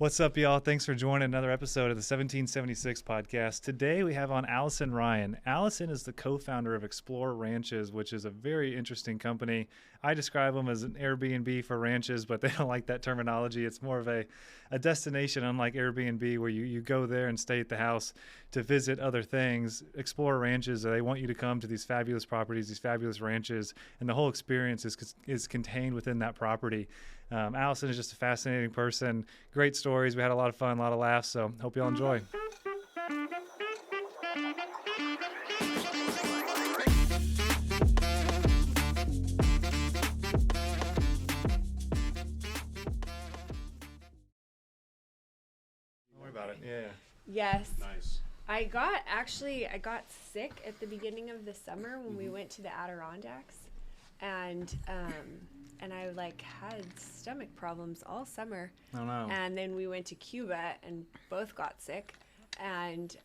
What's up, y'all? Thanks for joining another episode of the 1776 podcast. Today we have on Allison Ryan. Allison is the co-founder of Explore Ranches, which is a very interesting company. I describe them as an Airbnb for ranches, but they don't like that terminology. It's more of a destination, unlike Airbnb, where you go there and stay at the house to visit other things. Explore Ranches, they want you to come to these fabulous properties, these fabulous ranches, and the whole experience is contained within that property. Allison is just a fascinating person. Great stories. We had a lot of fun, a lot of laughs, so hope y'all enjoy. Don't worry about it. Yeah. Yes. Nice. I got sick at the beginning of the summer when we went to the Adirondacks, and I had stomach problems all summer. Oh no. And then we went to Cuba and both got sick, and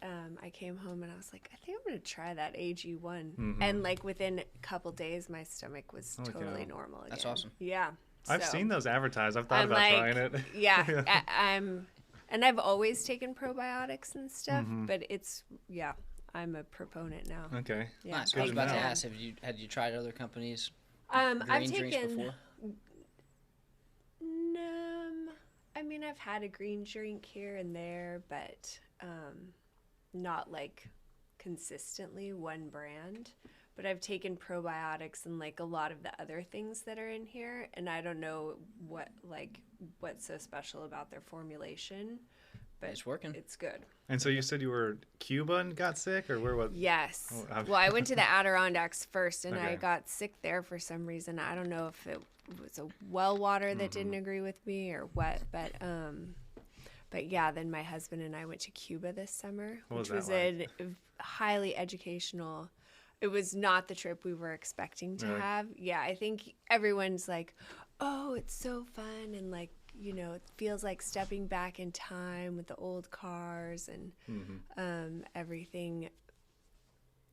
I came home and I was like, I think I'm gonna try that AG1, and within a couple days my stomach was totally normal again. That's awesome. Yeah. I've seen those advertised. I've thought I'm about trying it. Yeah. And I've always taken probiotics and stuff, but I'm a proponent now. Okay. Yeah. Nice. I was about to ask, had you tried other companies? I've drinks taken. before? I've had a green drink here and there, but not consistently one brand. But I've taken probiotics and a lot of the other things that are in here, and I don't know what's so special about their formulation, but It's working. It's good. And so you said you were Cuba and got sick, or where was? Yes. Oh, Well, I went to the Adirondacks first, and I Okay. got sick there for some reason. I don't know if it was a well water that didn't agree with me or what, but yeah. Then my husband and I went to Cuba this summer, What was which was that a highly educational. It was not the trip we were expecting to Really? have. Yeah, I think everyone's like, "Oh, it's so fun," and it feels like stepping back in time with the old cars and everything.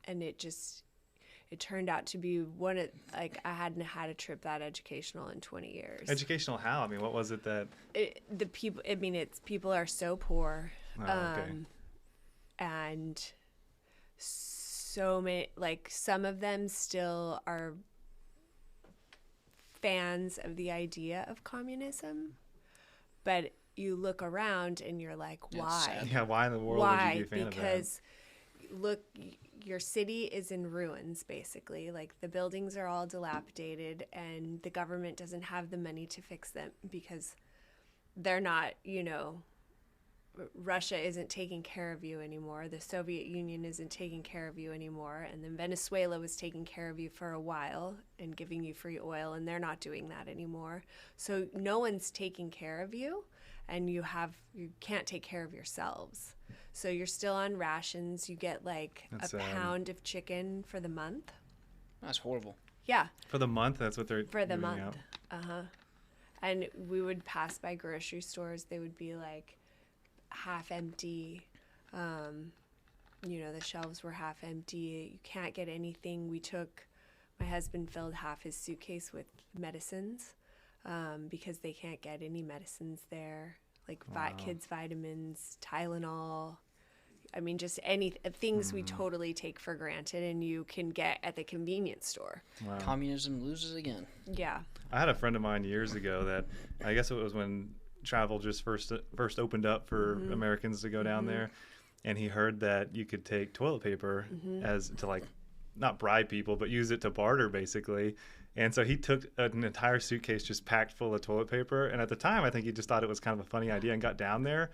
And it turned out to be I hadn't had a trip that educational in 20 years. Educational how? I mean, what was it that? People are so poor. Oh, okay. And so many, some of them still are fans of the idea of communism, but you look around and you're like, why? sad. Yeah, why in the world would Why? you be a fan Because look, your city is in ruins, basically. The buildings are all dilapidated, and the government doesn't have the money to fix them because they're not, Russia isn't taking care of you anymore. The Soviet Union isn't taking care of you anymore. And then Venezuela was taking care of you for a while and giving you free oil, and they're not doing that anymore. So no one's taking care of you, and you can't take care of yourselves. So you're still on rations. You get That's a sad. pound of chicken for the month. That's horrible. Yeah, that? For the month, that's what they're for the giving month. out. And we would pass by grocery stores. They would be half empty. The shelves were half empty. You can't get anything. My husband filled half his suitcase with medicines because they can't get any medicines there. Kids' vitamins, Tylenol. Just things we totally take for granted and you can get at the convenience store. Wow. Communism loses again. Yeah. I had a friend of mine years ago that I guess it was when travel just first opened up for Americans to go down there, and he heard that you could take toilet paper as to not bribe people, but use it to barter basically. And so he took an entire suitcase just packed full of toilet paper. And at the time, I think he just thought it was kind of a funny idea and got down there.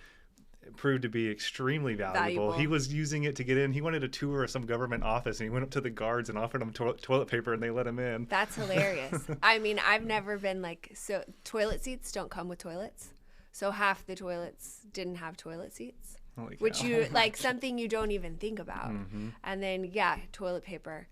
It proved to be extremely valuable. He was using it to get in. He wanted a tour of some government office, and he went up to the guards and offered them toilet paper, and they let him in. That's hilarious. I've never been so toilet seats don't come with toilets. So half the toilets didn't have toilet seats, Holy cow. which you something you don't even think about. And then, toilet paper.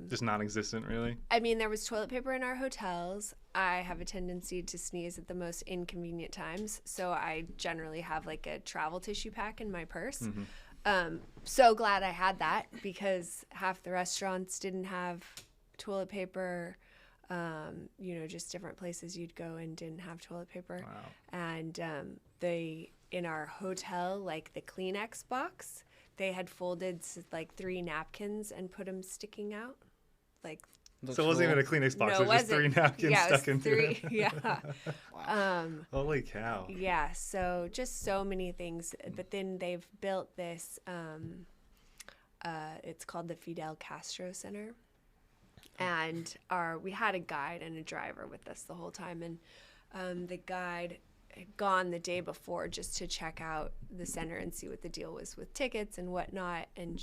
Just non-existent, really. There was toilet paper in our hotels. I have a tendency to sneeze at the most inconvenient times, so I generally have a travel tissue pack in my purse. So glad I had that because half the restaurants didn't have toilet paper. just different places you'd go and didn't have toilet paper. Wow. And in our hotel, like the Kleenex box, they had folded like 3 napkins and put them sticking out. Like, Looks So it wasn't cool. even a Kleenex box. No, it was just 3 napkins yeah, it was stuck into 3. it. Yeah. Wow. Holy cow. Yeah, so just so many things. But then they've built this, it's called the Fidel Castro Center. And we had a guide and a driver with us the whole time. And the guide had gone the day before just to check out the center and see what the deal was with tickets and whatnot. And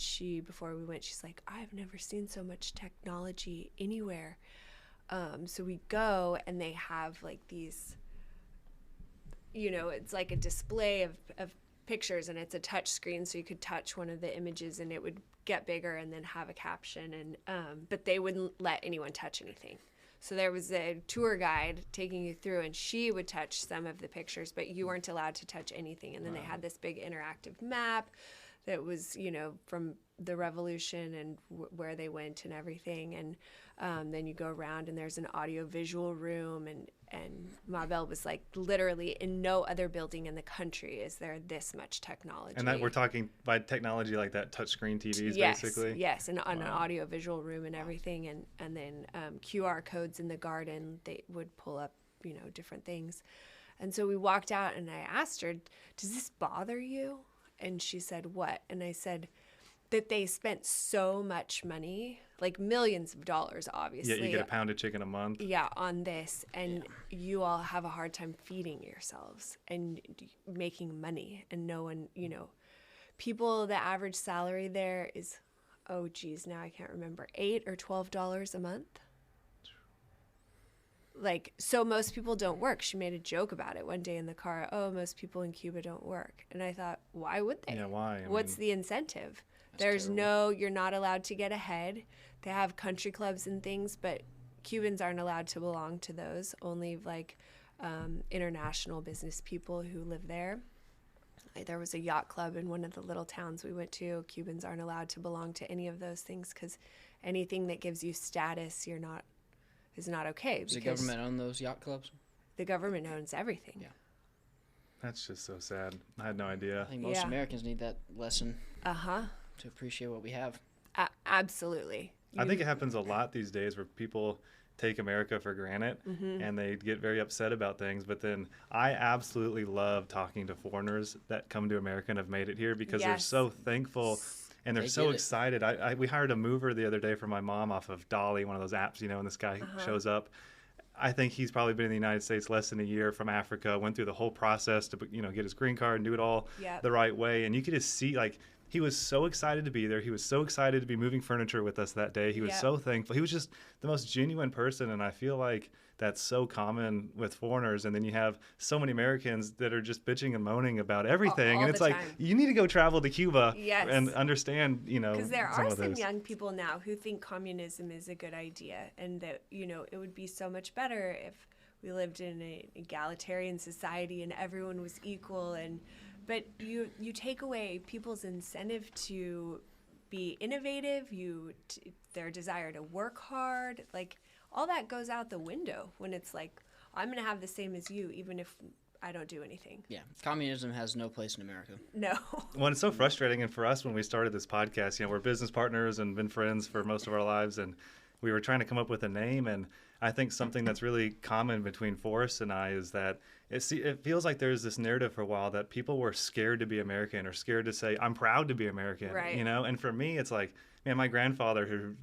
before we went, she's like, I've never seen so much technology anywhere. So we go and they have like these, it's like a display of pictures, and it's a touch screen, so you could touch one of the images and it would get bigger and then have a caption. And but they wouldn't let anyone touch anything. So there was a tour guide taking you through, and she would touch some of the pictures, but you weren't allowed to touch anything. And then they had this big interactive map that was, from the Revolution and where they went and everything. And then you go around, and there's an audio-visual room. And Mabel was like, literally in no other building in the country is there this much technology. And that we're talking by technology like that touchscreen TVs, basically? Yes, and an audio-visual room and everything. And then QR codes in the garden, they would pull up, different things. And so we walked out, and I asked her, does this bother you? And she said, what? And I said that they spent so much money, like millions of dollars, obviously. Yeah, you get a pound of chicken a month. Yeah, on this. And you all have a hard time feeding yourselves and making money. And no one, people, the average salary there is, oh, geez, now I can't remember, $8 or $12 a month. Like, so most people don't work. She made a joke about it one day in the car. Oh, most people in Cuba don't work. And I thought, why would they? Yeah, why? What's the incentive? That's You're not allowed to get ahead. They have country clubs and things, but Cubans aren't allowed to belong to those. Only like international business people who live there. Like, there was a yacht club in one of the little towns we went to. Cubans aren't allowed to belong to any of those things because anything that gives you status, is not okay. Does the government own those yacht clubs? The government owns everything. Yeah. That's just so sad. I had no idea. I think most Yeah. Americans need that lesson Uh-huh. to appreciate what we have. Absolutely. I think it happens a lot these days where people take America for granted and they get very upset about things. But then I absolutely love talking to foreigners that come to America and have made it here because they're Yes. so thankful and they're They so get it. excited. We hired a mover the other day for my mom off of Dolly, one of those apps, and this guy shows up. I think he's probably been in the United States less than a year from Africa, went through the whole process to, get his green card and do it all Yep. the right way. And you could just see, like, he was so excited to be there. He was so excited to be moving furniture with us that day. He was Yep. so thankful. He was just the most genuine person. And I feel like that's so common with foreigners. And then you have so many Americans that are just bitching and moaning about everything. All And it's the like, time. you need to go travel to Cuba Yes. and understand, Because there some are of some this. young people now who think communism is a good idea and that, it would be so much better if we lived in an egalitarian society and everyone was equal. But you take away people's incentive to be innovative, their desire to work hard, like all that goes out the window when it's like, I'm going to have the same as you, even if I don't do anything. Yeah, communism has no place in America. No. Well, it's so frustrating. And for us, when we started this podcast, we're business partners and been friends for most of our lives. And we were trying to come up with a name. And I think something that's really common between Forrest and I is that it feels like there's this narrative for a while that people were scared to be American or scared to say, I'm proud to be American, Right. And for me, it's like, man, my grandfather who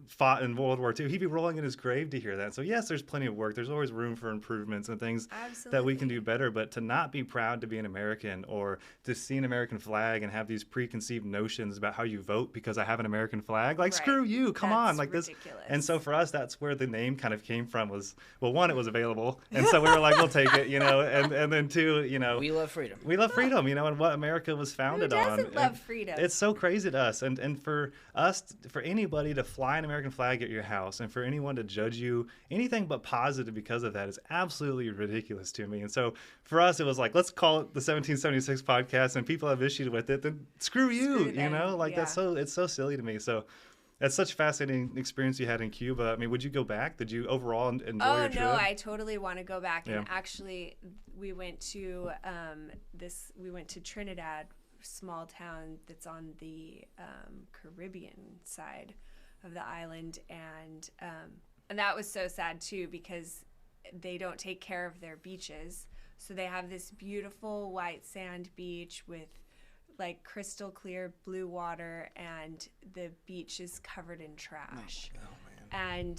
fought in World War II, he'd be rolling in his grave to hear that. So yes, there's plenty of work. There's always room for improvements and things that we can do better. But to not be proud to be an American or to see an American flag and have these preconceived notions about how you vote because I have an American flag, like, Right. screw you, come on, That's like ridiculous. this. And so for us, that's where the name kind of came from was, well, one, it was available. And so we were like, we'll take it, and then two, We love freedom. we love freedom, and what America was founded on. doesn't love And freedom? It's so crazy to us. And for us, for anybody to fly an American flag at your house and for anyone to judge you anything but positive because of that is absolutely ridiculous to me. And so for us, it was like, let's call it the 1776 podcast, and people have issued with it, then screw you, Screw them, Like yeah. it's so silly to me. So That's such a fascinating experience you had in Cuba. I mean, would you go back? Did you overall enjoy Oh your trip? no, I totally want to go back. Yeah. And actually, we went to Trinidad, small town that's on the Caribbean side of the island, and that was so sad too because they don't take care of their beaches. So they have this beautiful white sand beach with like crystal clear blue water, and the beach is covered in trash. Oh man.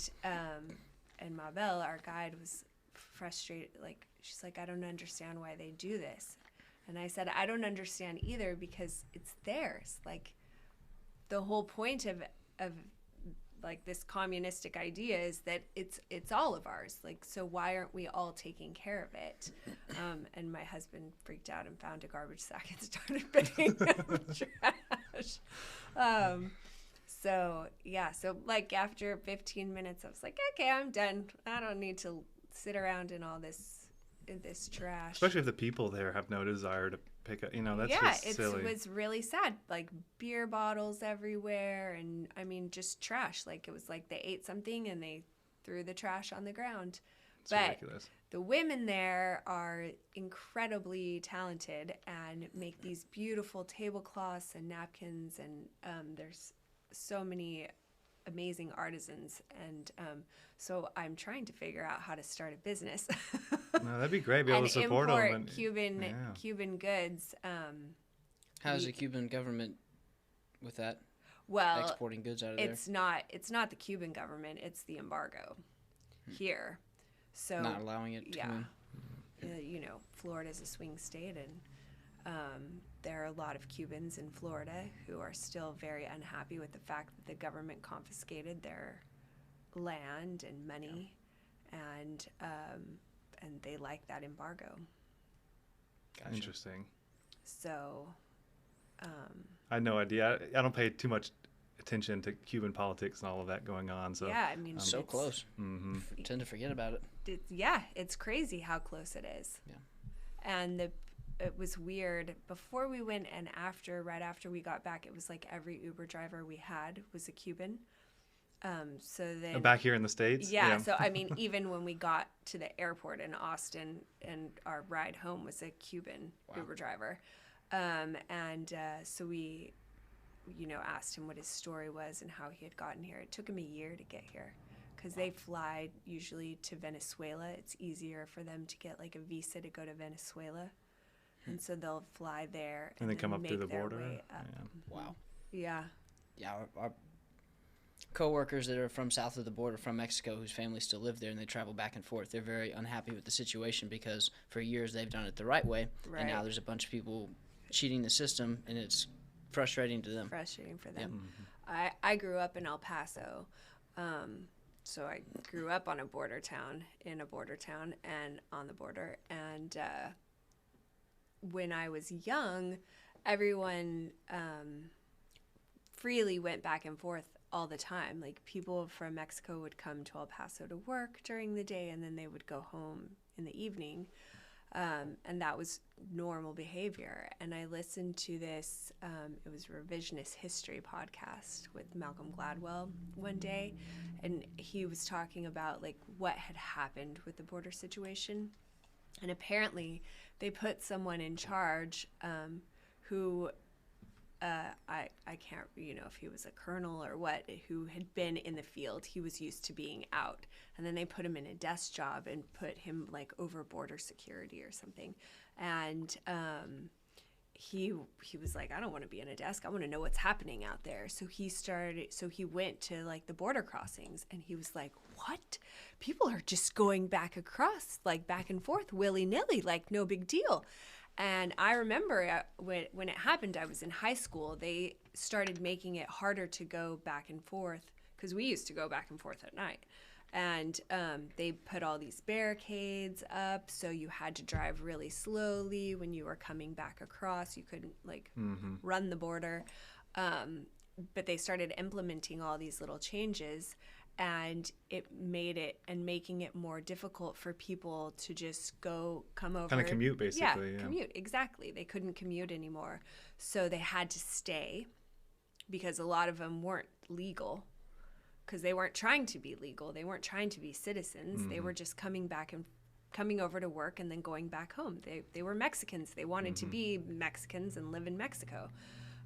And Mabel, our guide, was frustrated. Like, she's like, I don't understand why they do this. And I said, I don't understand either, because it's theirs. Like, the whole point of like this communistic idea is that it's all of ours. Like, so why aren't we all taking care of it? And my husband freaked out and found a garbage sack and started picking up trash. So like after 15 minutes, I was like, okay, I'm done. I don't need to sit around in all this trash. Especially if the people there have no desire to pick up, that's just silly. It was really sad. Like beer bottles everywhere, and I mean just trash. Like it was like they ate something and they threw the trash on the ground. It's but ridiculous. The women there are incredibly talented and make these beautiful tablecloths and napkins, and there's so many amazing artisans, and so I'm trying to figure out how to start a business. No, that'd be great. Be able to support them. Import Cuban goods. How is the Cuban government with that? Well, exporting goods out of there. It's not the Cuban government. It's the embargo here. So not allowing it to come in. Florida's a swing state, and there are a lot of Cubans in Florida who are still very unhappy with the fact that the government confiscated their land and money, and they like that embargo. Gotcha. Interesting. So, I had no idea. I don't pay too much attention to Cuban politics and all of that going on. So yeah, I mean, so close. Mm-hmm. Tend to forget about it. It's crazy how close it is. Yeah. And it was weird before we went and right after we got back. It was like every Uber driver we had was a Cuban. So then back here in the States. Yeah. So I mean, even when we got to the airport in Austin, and our ride home was a Cuban Uber driver, so we, asked him what his story was and how he had gotten here. It took him a year to get here, because they fly usually to Venezuela. It's easier for them to get like a visa to go to Venezuela, and so they'll fly there and then come up through the their border. way up. Yeah. Wow. Yeah. Yeah, our co-workers that are from south of the border, from Mexico, whose families still live there, and they travel back and forth. They're very unhappy with the situation because for years they've done it the right way, and now there's a bunch of people cheating the system, and it's frustrating to them. Frustrating for them. Yep. Mm-hmm. I grew up in El Paso, so I grew up in a border town, and on the border. And when I was young, everyone freely went back and forth all the time. Like, people from Mexico would come to El Paso to work during the day, and then they would go home in the evening. And that was normal behavior. And I listened to this, it was a revisionist history podcast with Malcolm Gladwell one day, and he was talking about like what had happened with the border situation. And apparently they put someone in charge who I can't, if he was a colonel or what, who had been in the field. He was used to being out. And then they put him in a desk job and put him like over border security or something. And he was like, I don't want to be in a desk. I want to know what's happening out there. So he went to like the border crossings, and he was like, what? People are just going back across, like back and forth willy-nilly, like no big deal. And I remember when it happened, I was in high school. They started making it harder to go back and forth, because we used to go back and forth at night. And they put all these barricades up, so you had to drive really slowly when you were coming back across. You couldn't run the border. But they started implementing all these little changes, and making it more difficult for people to just come over. Kind of commute, basically. Yeah, commute, exactly. They couldn't commute anymore. So they had to stay, because a lot of them weren't legal. because they weren't trying to be legal. They weren't trying to be citizens. They were just coming over to work and then going back home. They were Mexicans. They wanted to be Mexicans and live in Mexico.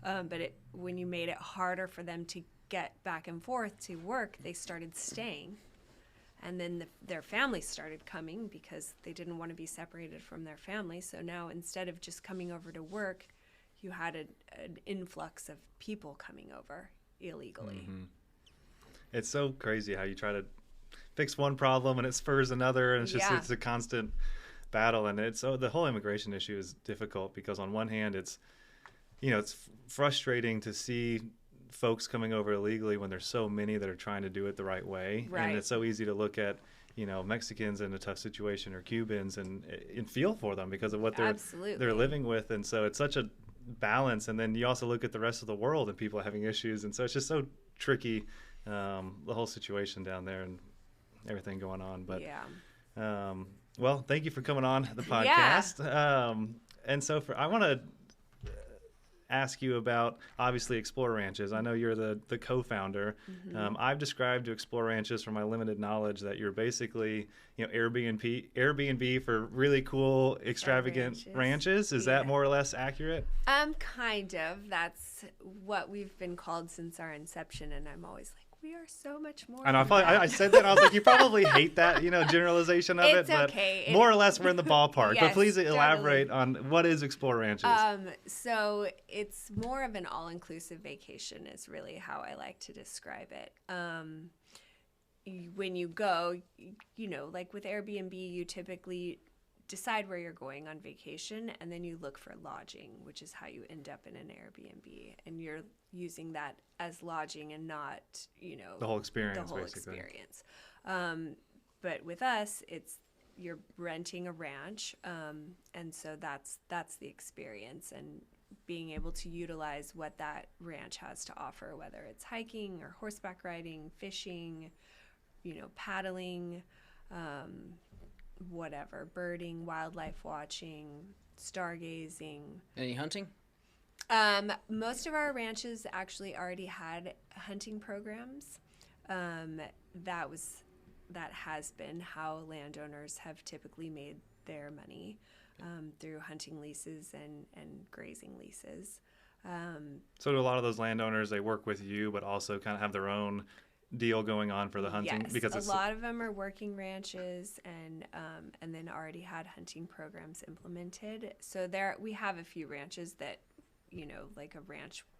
But when you made it harder for them to get back and forth to work, they started staying. And then their families started coming because they didn't want to be separated from their family. So now instead of just coming over to work, you had an influx of people coming over illegally. It's so crazy how you try to fix one problem and it spurs another, and it's a constant battle. And the whole immigration issue is difficult because on one hand it's frustrating to see folks coming over illegally when there's so many that are trying to do it the right way. Right. And it's so easy to look at Mexicans in a tough situation or Cubans and feel for them because of what they're living with. And so it's such a balance. And then you also look at the rest of the world and people having issues, and so it's just so tricky, the whole situation down there and everything going on. But well, thank you for coming on the podcast. And so I want to ask you about, obviously, Explore Ranches. I know you're the co-founder. I've described to Explore Ranches, from my limited knowledge, that you're basically Airbnb for really cool, extravagant ranches. Is that more or less accurate? Kind of. That's what we've been called since our inception, and I'm always like, we are so much more. I know. I said that. And I was like, you probably hate that, generalization of it. But okay. More or less, we're in the ballpark. Yes, but please elaborate on what is Explore Ranches. So it's more of an all-inclusive vacation is really how I like to describe it. When you go, like with Airbnb, you typically decide where you're going on vacation, and then you look for lodging, which is how you end up in an Airbnb, and you're using that as lodging and not, the whole experience. But with us, you're renting a ranch, and so that's the experience, and being able to utilize what that ranch has to offer, whether it's hiking or horseback riding, fishing, paddling, whatever, birding, wildlife watching, stargazing. Any hunting? Most of our ranches actually already had hunting programs. That has been how landowners have typically made their money, through hunting leases and grazing leases. So do a lot of those landowners, they work with you, but also kind of have their own deal going on for the hunting? Yes, because a lot of them are working ranches and then already had hunting programs implemented. So we have a few ranches that, like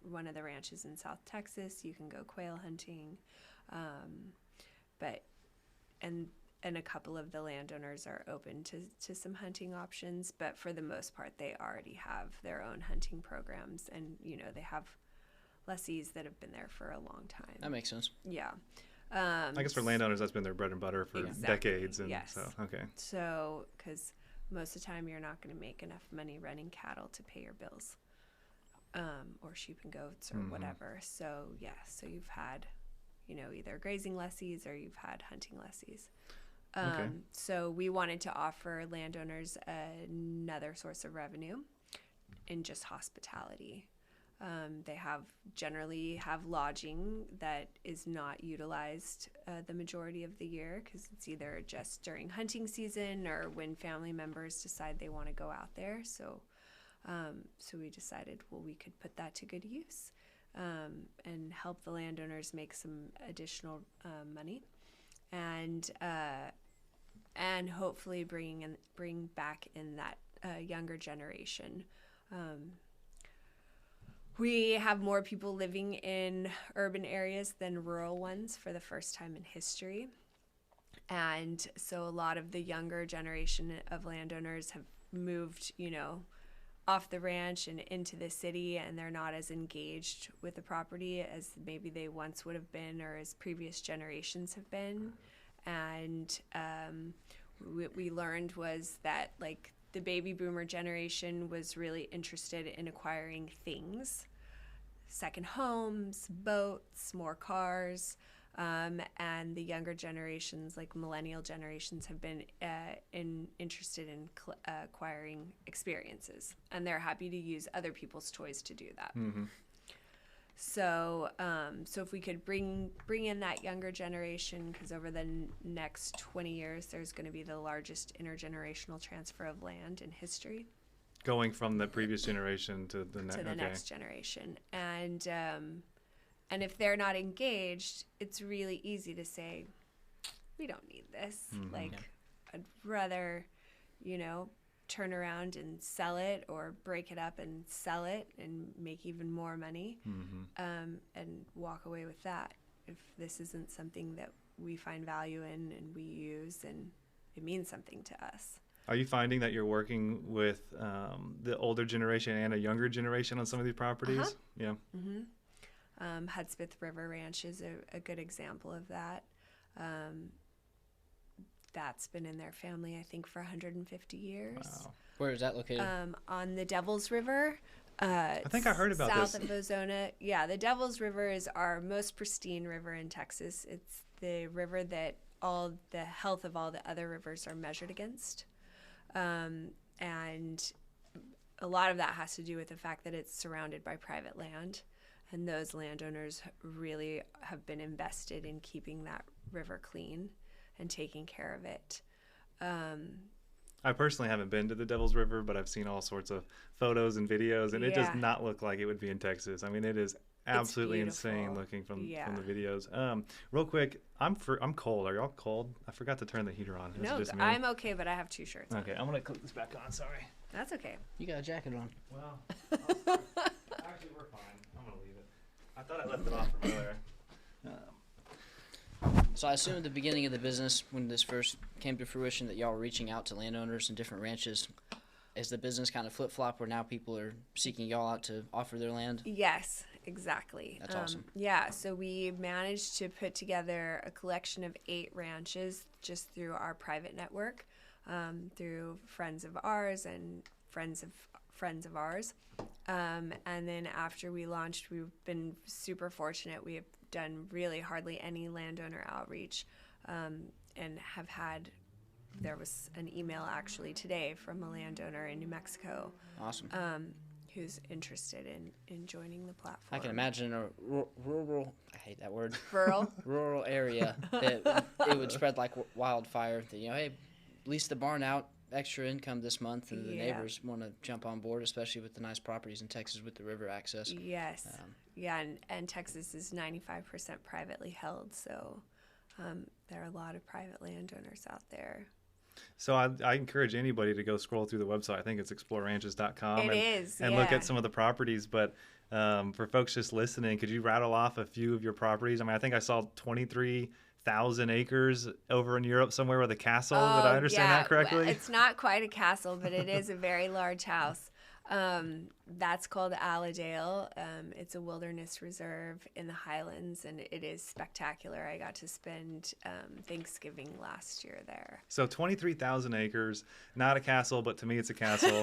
one of the ranches in South Texas, you can go quail hunting, and a couple of the landowners are open to some hunting options, but for the most part, they already have their own hunting programs, and they have lessees that have been there for a long time. That makes sense. Yeah. I guess for landowners, that's been their bread and butter for decades. And yes. So, okay. So, because most of the time you're not going to make enough money running cattle to pay your bills, or sheep and goats or whatever. So, so you've had, either grazing lessees or you've had hunting lessees. So we wanted to offer landowners another source of revenue in just hospitality. They generally have lodging that is not utilized the majority of the year, because it's either just during hunting season or when family members decide they want to go out there. So we decided, we could put that to good use, and help the landowners make some additional money, and hopefully bring back in that younger generation. We have more people living in urban areas than rural ones for the first time in history. And so a lot of the younger generation of landowners have moved, off the ranch and into the city, and they're not as engaged with the property as maybe they once would have been, or as previous generations have been. And what we learned was that, like, the baby boomer generation was really interested in acquiring things, second homes, boats, more cars, and the younger generations, like millennial generations, have been interested in acquiring experiences, and they're happy to use other people's toys to do that. So, so if we could bring in that younger generation, because over the next 20 years, there's going to be the largest intergenerational transfer of land in history. Going from the previous generation to the next generation, and if they're not engaged, it's really easy to say, we don't need this. Like, I'd rather, turn around and sell it, or break it up and sell it and make even more money, and walk away with that. If this isn't something that we find value in and we use, and it means something to us. Are you finding that you're working with the older generation and a younger generation on some of these properties? Yeah. Hudspeth River Ranch is a good example of that. That's been in their family, I think, for 150 years. Wow. Where is that located? On the Devil's River. I think I heard about south of Ozona. Yeah, the Devil's River is our most pristine river in Texas. It's the river that all the health of all the other rivers are measured against. And a lot of that has to do with the fact that it's surrounded by private land, and those landowners really have been invested in keeping that river clean and taking care of it. I personally haven't been to the Devil's River, but I've seen all sorts of photos and videos, and it does not look like it would be in Texas. I mean, it is absolutely insane looking from the videos. Real quick, I'm cold. Are y'all cold? I forgot to turn the heater on. No, I'm okay, but I have 2 shirts. Okay, I'm gonna click this back on. Sorry. That's okay. You got a jacket on. Well, actually, we're fine. I'm gonna leave it. I thought I left it off from earlier. So I assume at the beginning of the business, when this first came to fruition, that y'all were reaching out to landowners and different ranches. Is the business kind of flip-flop where now people are seeking y'all out to offer their land? Yes, exactly. That's awesome. Yeah, so we managed to put together a collection of 8 ranches just through our private network, through friends of ours and friends of ours. And then after we launched, we've been super fortunate. We have done really hardly any landowner outreach, and have had, there was an email actually today from a landowner in New Mexico. Awesome. Who's interested in joining the platform. I can imagine a rural, I hate that word. Rural? Rural area that it would spread like wildfire. That, hey, lease the barn out, extra income this month, and the neighbors want to jump on board, especially with the nice properties in Texas with the river access. Yes. And Texas is 95% privately held, so there are a lot of private landowners out there. So I encourage anybody to go scroll through the website. I think it's exploreranches.com. And look at some of the properties. But for folks just listening, could you rattle off a few of your properties? I mean, I think I saw 23,000 acres over in Europe somewhere with a castle. Did I understand that correctly? Well, it's not quite a castle, but it is a very large house. That's called Allendale. It's a wilderness reserve in the Highlands, and it is spectacular. I got to spend Thanksgiving last year there. So 23,000 acres, not a castle, but to me it's a castle.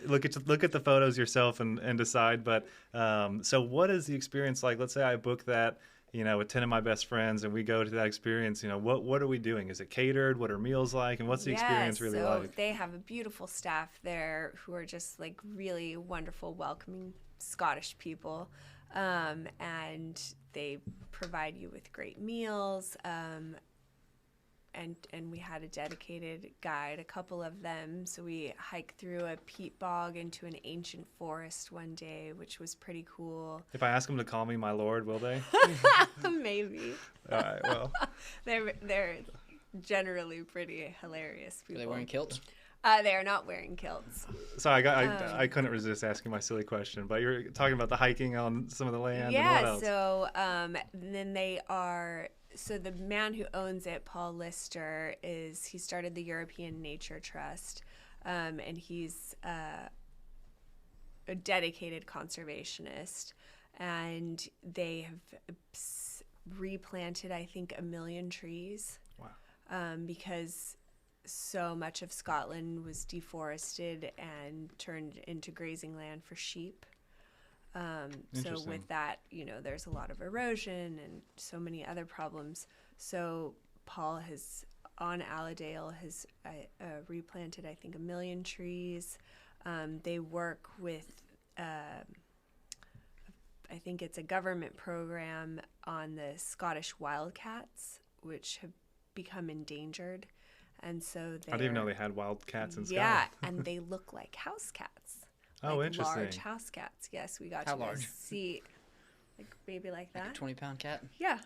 Look at the photos yourself and decide. But so what is the experience like? Let's say I book that, with 10 of my best friends, and we go to that experience. What are we doing? Is it catered? What are meals like? And what's the experience really like? They have a beautiful staff there who are just like really wonderful, welcoming Scottish people. And they provide you with great meals. And we had a dedicated guide, a couple of them. So we hiked through a peat bog into an ancient forest one day, which was pretty cool. If I ask them to call me my lord, will they? Maybe. All right, well. They're generally pretty hilarious people. Are they wearing kilts? They are not wearing kilts. So I couldn't resist asking my silly question, but you're talking about the hiking on some of the land and what else? So then they are... So the man who owns it, Paul Lister, he started the European Nature Trust, and he's a dedicated conservationist, and they have replanted, I think, 1 million trees. Wow. Because so much of Scotland was deforested and turned into grazing land for sheep. So with that, there's a lot of erosion and so many other problems. So Paul on Allendale has replanted, I think, 1 million trees. They work with I think it's a government program on the Scottish wildcats, which have become endangered. And so I didn't even know they had wildcats in Scotland. Yeah, and they look like house cats. Oh, like interesting. Large house cats. Yes, we got How to large? see, like maybe like that. Like a 20-pound cat? Yeah.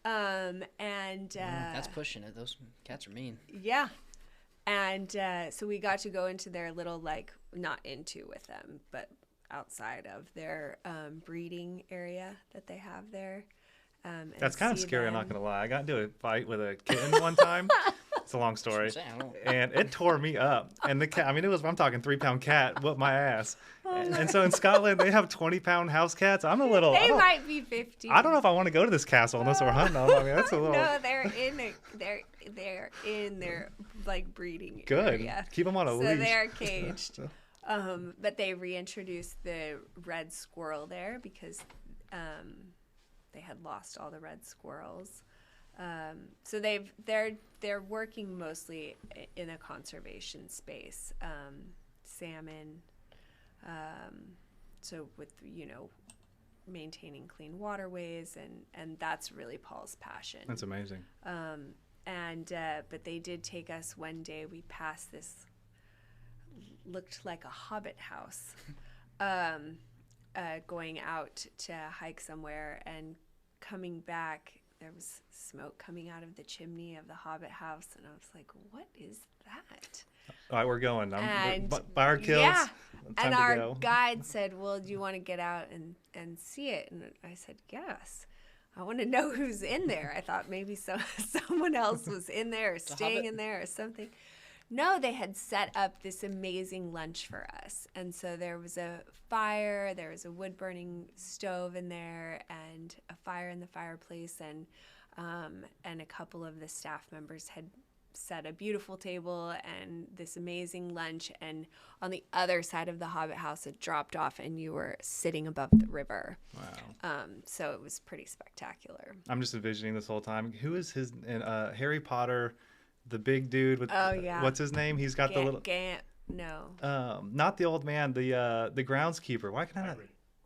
That's pushing it. Those cats are mean. Yeah. And so we got to go into their little, like, not into with them, but outside of their breeding area that they have there. That's kind of scary, I'm not going to lie. I got into a fight with a kitten one time. It's a long story. And it tore me up. And the cat, I mean, I'm talking 3-pound cat, whooped my ass. And so in Scotland, they have 20-pound house cats. I'm a little. They might be 50. I don't know if I want to go to this castle unless we're hunting them. I mean, that's a little. No, they're in their like breeding Good. area. Keep them on a leash. So they're caged. But they reintroduced the red squirrel there because they had lost all the red squirrels. So they're working mostly in a conservation space, salmon. So with maintaining clean waterways and that's really Paul's passion. That's amazing. But they did take us one day. We passed this looked like a hobbit house, going out to hike somewhere and coming back. There was smoke coming out of the chimney of the Hobbit house, and I was like, "What is that?" All right, we're going. And by our kills. Yeah, Time and to our go. guide said, "Well, do you want to get out and see it?" And I said, "Yes. I want to know who's in there." I thought maybe someone else was in there or staying in there or something. No, they had set up this amazing lunch for us. And so there was a fire, there was a wood-burning stove in there, and a fire in the fireplace, and a couple of the staff members had set a beautiful table and this amazing lunch. And on the other side of the Hobbit house, it dropped off, and you were sitting above the river. Wow. So it was pretty spectacular. I'm just envisioning this whole time. Who is his Harry Potter? The big dude with what's his name? He's got the little not the old man, the groundskeeper. Why can I not?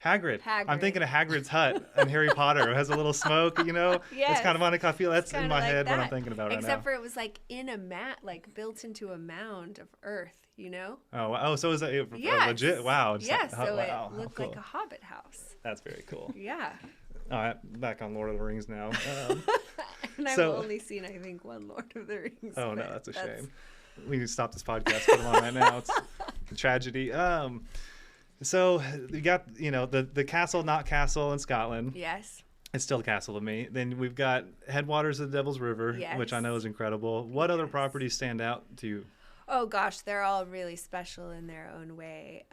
Hagrid. I'm thinking of Hagrid's hut and Harry Potter. It has a little smoke, Yes. It's kind of funny. I feel that's in my like head that. what I'm thinking about right now. Except for it was like in a like built into a mound of earth, Oh, so is that yes. legit? Wow. Yes, so wow. it looked like a Hobbit house. That's very cool. Yeah. All right, back on Lord of the Rings now. And I've only seen, I think, one Lord of the Rings. Oh, no, that's a shame. We need to stop this podcast, put them on right now. It's a tragedy. So you got, the castle, not castle in Scotland. Yes. It's still a castle to me. Then we've got Headwaters of the Devil's River, which I know is incredible. What other properties stand out to you? Oh, gosh, they're all really special in their own way.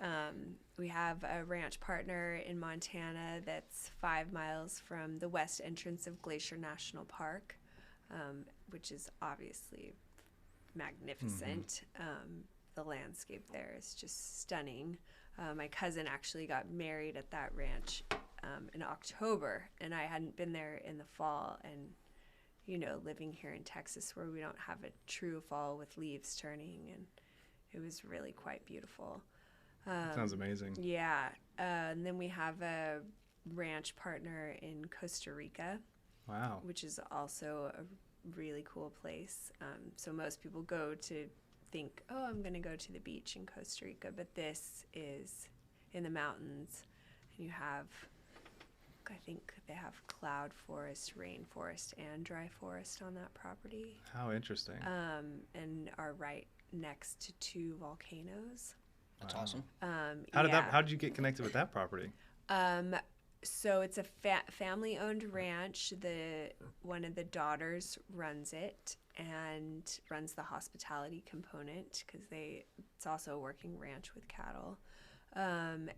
We have a ranch partner in Montana that's 5 miles from the west entrance of Glacier National Park, which is obviously magnificent. The landscape there is just stunning. My cousin actually got married at that ranch in October, and I hadn't been there in the fall. And, living here in Texas where we don't have a true fall with leaves turning, and it was really quite beautiful. Sounds amazing. Yeah. And then we have a ranch partner in Costa Rica. Wow. Which is also a really cool place. So most people go to think, oh, I'm going to go to the beach in Costa Rica. But this is in the mountains. And you have, I think they have cloud forest, rainforest, and dry forest on that property. How interesting. And are right next to 2 volcanoes. That's awesome. How did you get connected with that property? So it's a family-owned ranch. One of the daughters runs it and runs the hospitality component because it's also a working ranch with cattle. And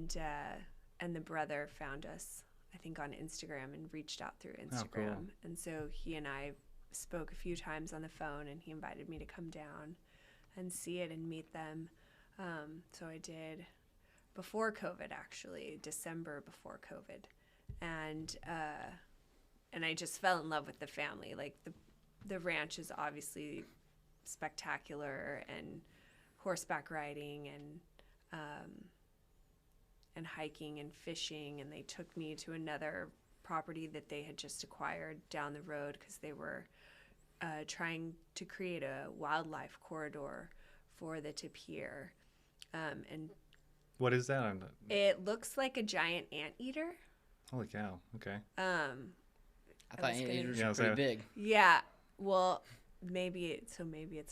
the brother found us, I think, on Instagram and reached out through Instagram. Oh, cool. And so he and I spoke a few times on the phone, and he invited me to come down and see it and meet them. So I did before COVID, actually, December before COVID. And I just fell in love with the family. Like the ranch is obviously spectacular, and horseback riding, and and hiking and fishing, and they took me to another property that they had just acquired down the road because they were trying to create a wildlife corridor for the tapir. And what is that? it looks like a giant anteater. Holy cow. Okay. I thought anteaters were pretty big. Yeah. Well, maybe it's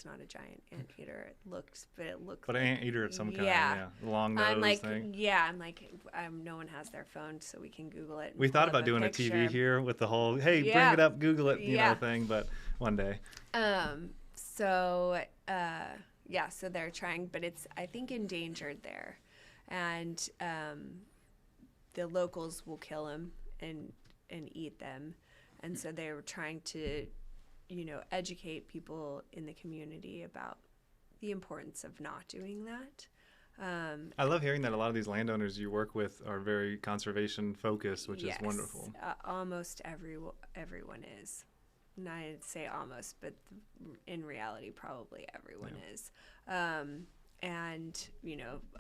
not a giant anteater. It looks But an anteater of some kind. Yeah. Yeah. Long nose I'm like, thing. yeah, I'm like, no one has their phone, so we can Google it. We thought about doing a TV here with the whole, hey, bring it up, Google it, you know, thing, but one day. So they're trying, but it's, I think, endangered there. And the locals will kill them and eat them. And so they were trying to, educate people in the community about the importance of not doing that. I love hearing that a lot of these landowners you work with are very conservation focused, which is wonderful. Almost everyone is. And I'd say almost, but in reality, probably everyone is. And,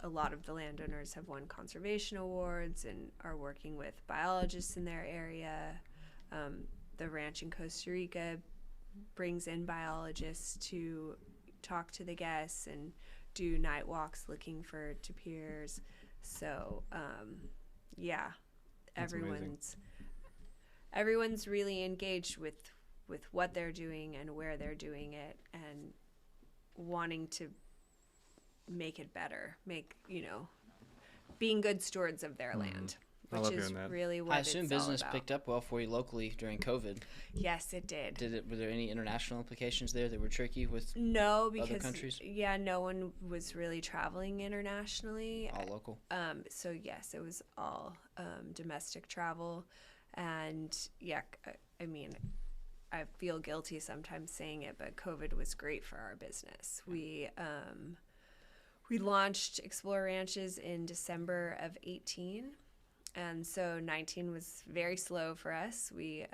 a lot of the landowners have won conservation awards and are working with biologists in their area. The ranch in Costa Rica brings in biologists to talk to the guests and do night walks looking for tapirs. So, everyone's really engaged with what they're doing and where they're doing it and wanting to make it better, being good stewards of their land, which is really what it's all about. I assume business picked up well for you locally during COVID. Yes, it did. Were there any international implications there that were tricky with other countries? Yeah, no one was really traveling internationally. All local. So yes, it was all domestic travel, and I mean, I feel guilty sometimes saying it, but COVID was great for our business. We launched Explore Ranches in December of 18, and so 19 was very slow for us. We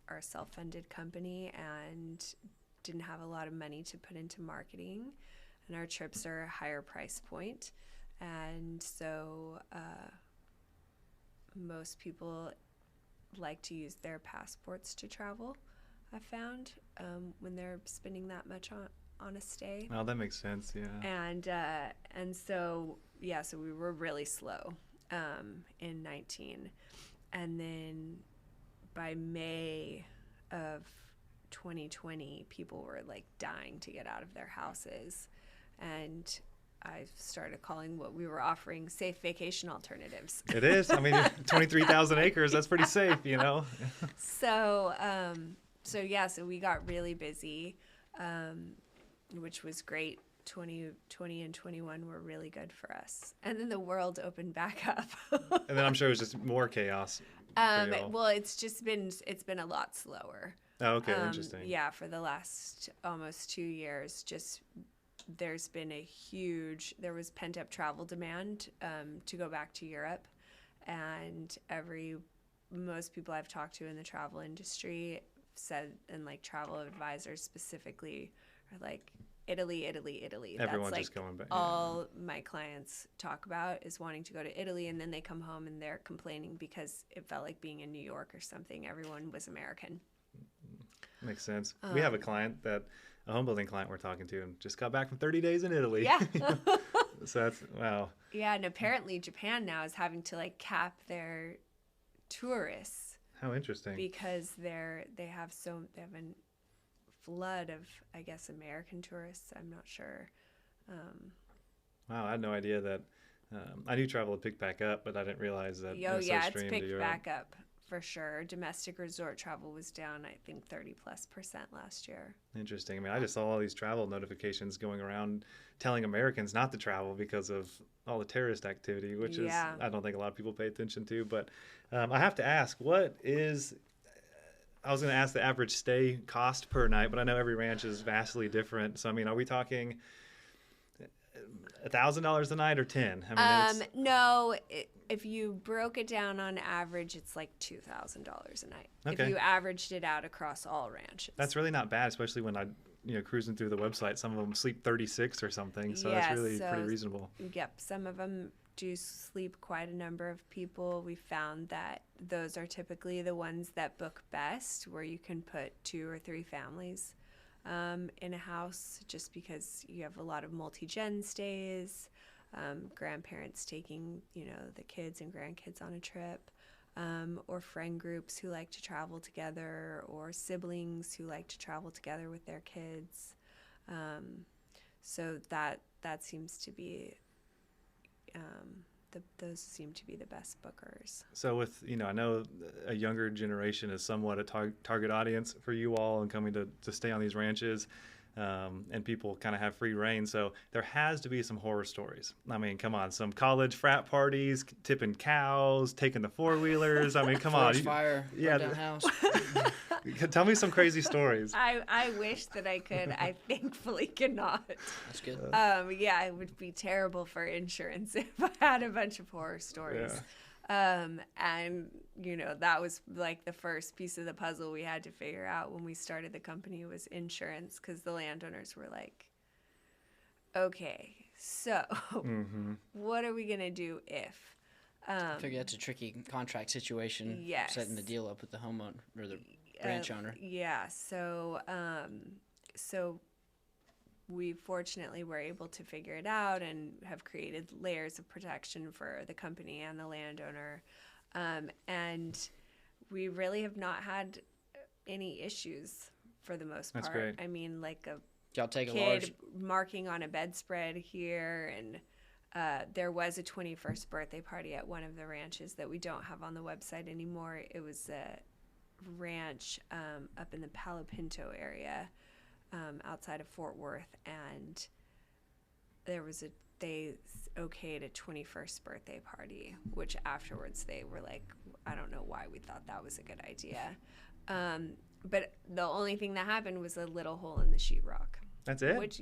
are a self-funded company and didn't have a lot of money to put into marketing, and our trips are a higher price point, and so most people like to use their passports to travel, I found, when they're spending that much on a stay. Well, that makes sense, yeah. And so we were really slow in 19. And then by May of 2020, people were like dying to get out of their houses. And I started calling what we were offering safe vacation alternatives. It is. I mean, 23,000 acres, that's pretty safe, So we got really busy, which was great. 2020 and 21 were really good for us. And then the world opened back up. And then I'm sure it was just more chaos. Well, it's been a lot slower. Oh, okay, interesting. Yeah, for the last almost 2 years, there was pent-up travel demand to go back to Europe, and most people I've talked to in the travel industry said, and like travel advisors specifically, are like, Italy. Everyone's That's just going back. All my clients talk about is wanting to go to Italy, and then they come home and they're complaining because it felt like being in New York or something. Everyone was American. Makes sense. We have a home building client we're talking to, and just got back from 30 days in Italy. Yeah. So that's, wow. Yeah, and apparently Japan now is having to like cap their tourists. How interesting. Because they have a flood of, I guess, American tourists. I'm not sure. Wow, I had no idea that. I knew travel had picked back up, but I didn't realize that. It's picked back up for sure. Domestic resort travel was down, I think, 30+% last year. Interesting. I mean, I just saw all these travel notifications going around telling Americans not to travel because of all the terrorist activity, which is, I don't think a lot of people pay attention to. But I have to ask, I was going to ask the average stay cost per night, but I know every ranch is vastly different. So, I mean, are we talking $1,000 a night or 10? No, if you broke it down on average, it's like $2,000 a night. Okay. If you averaged it out across all ranches. That's really not bad, especially when cruising through the website, some of them sleep 36 or something. So that's really pretty reasonable. Yep. Some of them do sleep quite a number of people. We found that those are typically the ones that book best, where you can put 2 or 3 families in a house, just because you have a lot of multi-gen stays, grandparents taking, the kids and grandkids on a trip, or friend groups who like to travel together, or siblings who like to travel together with their kids. So that seems to be, those seem to be the best bookers. So with, I know a younger generation is somewhat a target audience for you all and coming to stay on these ranches. And people kind of have free reign. So there has to be some horror stories. I mean, come on, some college frat parties, tipping cows, taking the 4-wheelers. I mean, come on. Fire, yeah. down house. Tell me some crazy stories. I wish that I could. I thankfully cannot. That's good. Yeah, it would be terrible for insurance if I had a bunch of horror stories. Yeah. And, that was like the first piece of the puzzle we had to figure out when we started the company, was insurance, because the landowners were like, okay, so what are we going to do if? I figure that's a tricky contract situation. Yes. Setting the deal up with the homeowner or the ranch owner. Yeah. So we fortunately were able to figure it out and have created layers of protection for the company and the landowner. And we really have not had any issues for the most part. That's great. I mean, like Y'all take a kid large marking on a bedspread here, and there was a 21st birthday party at one of the ranches that we don't have on the website anymore. It was a ranch up in the Palo Pinto area, outside of Fort Worth, and they okayed a 21st birthday party, which afterwards they were like, I don't know why we thought that was a good idea. But the only thing that happened was a little hole in the sheetrock. That's it? Which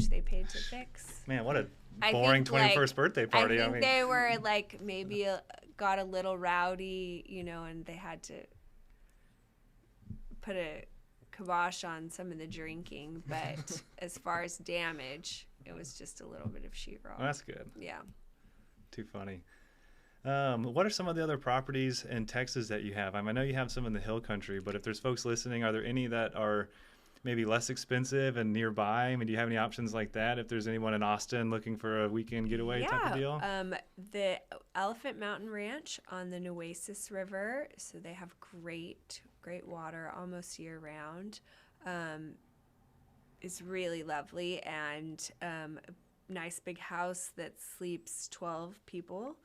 they paid to fix. Man, what a boring 21st birthday party. I think they were like maybe got a little rowdy, and they had to put a kibosh on some of the drinking. But as far as damage, it was just a little bit of sheetrock. Well, that's good. Yeah. Too funny. What are some of the other properties in Texas that you have? I know you have some in the hill country, but if there's folks listening, are there any that are maybe less expensive and nearby? I mean, do you have any options like that if there's anyone in Austin looking for a weekend getaway type of deal? The Elephant Mountain Ranch on the Nueces River, so they have great water almost year round. It's really lovely, and a nice big house that sleeps 12 people.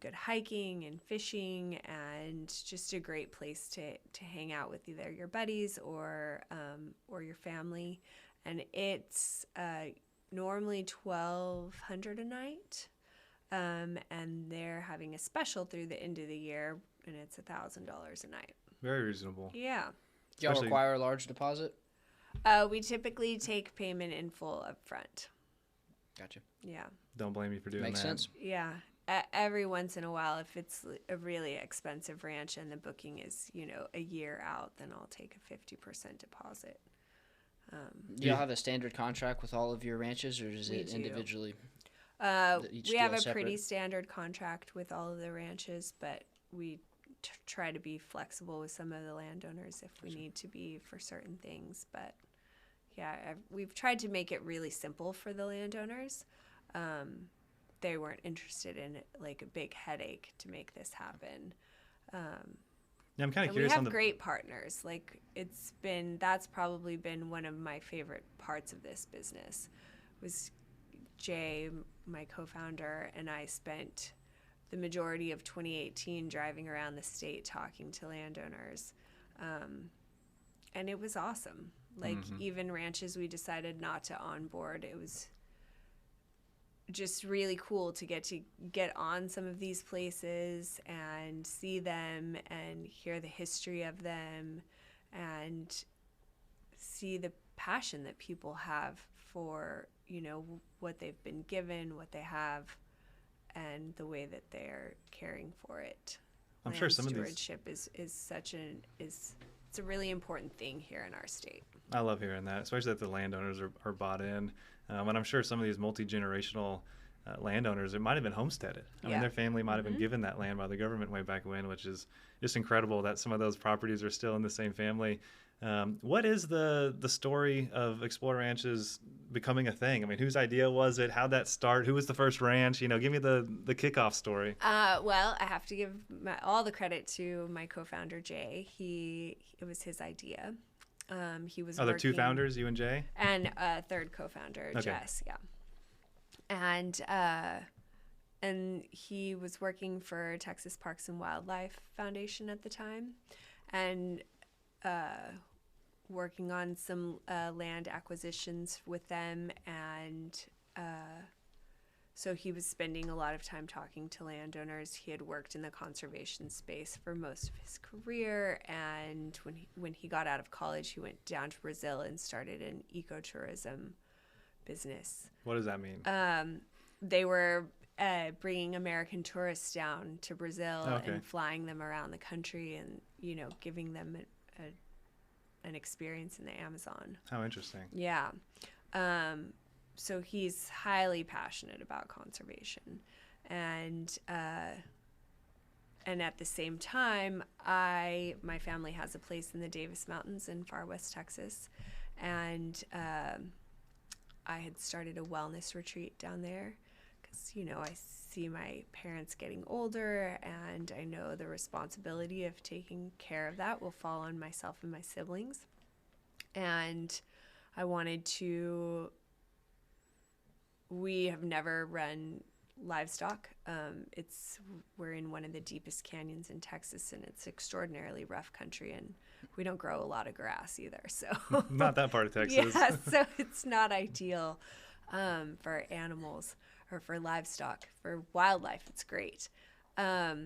Good hiking and fishing, and just a great place to hang out with either your buddies or your family. And it's normally $1,200 a night, and they're having a special through the end of the year, and it's $1,000 a night. Very reasonable. Yeah. Do y'all require a large deposit? We typically take payment in full up front. Gotcha. Yeah. Don't blame me for doing that. Makes sense. Yeah. Every once in a while, if it's a really expensive ranch and the booking is, a year out, then I'll take a 50% deposit. Do y'all have a standard contract with all of your ranches, or is it individually? We have a pretty standard contract with all of the ranches, but we try to be flexible with some of the landowners if we need to be for certain things. But yeah, we've tried to make it really simple for the landowners. They weren't interested in like a big headache to make this happen. Yeah, I'm kind of curious. We have great partners. Like that's probably been one of my favorite parts of this business. Was Jay, my co-founder, and I spent the majority of 2018 driving around the state talking to landowners, and it was awesome. Like even ranches we decided not to onboard, it was just really cool to get on some of these places and see them and hear the history of them and see the passion that people have for, what they've been given, what they have, and the way that they're caring for it. I'm sure some of these stewardship is it's a really important thing here in our state. I love hearing that, especially that the landowners are bought in. And I'm sure some of these multi-generational landowners. It might have been homesteaded. I mean, their family might have been given that land by the government way back when, which is just incredible that some of those properties are still in the same family. What is the story of Explorer Ranches becoming a thing? I mean, whose idea was it? How'd that start? Who was the first ranch? Give me the kickoff story. Well, I have to give all the credit to my co-founder, Jay. It was his idea. He was. Are there two founders, you and Jay? And a third co-founder, Jess. Yeah. And he was working for Texas Parks and Wildlife Foundation at the time, and working on some land acquisitions with them, and so he was spending a lot of time talking to landowners. He had worked in the conservation space for most of his career, and when he got out of college, he went down to Brazil and started an ecotourism business. What does that mean? They were bringing American tourists down to Brazil and flying them around the country, and giving them an experience in the Amazon. How interesting. Yeah. So he's highly passionate about conservation, and at the same time, my family has a place in the Davis Mountains in far west Texas, and I had started a wellness retreat down there because, I see my parents getting older, and I know the responsibility of taking care of that will fall on myself and my siblings. And I wanted to, we have never run livestock. We're in one of the deepest canyons in Texas, and it's extraordinarily rough country, and we don't grow a lot of grass either. So not that part of Texas. Yeah, so it's not ideal for animals or for livestock. For wildlife, it's great. So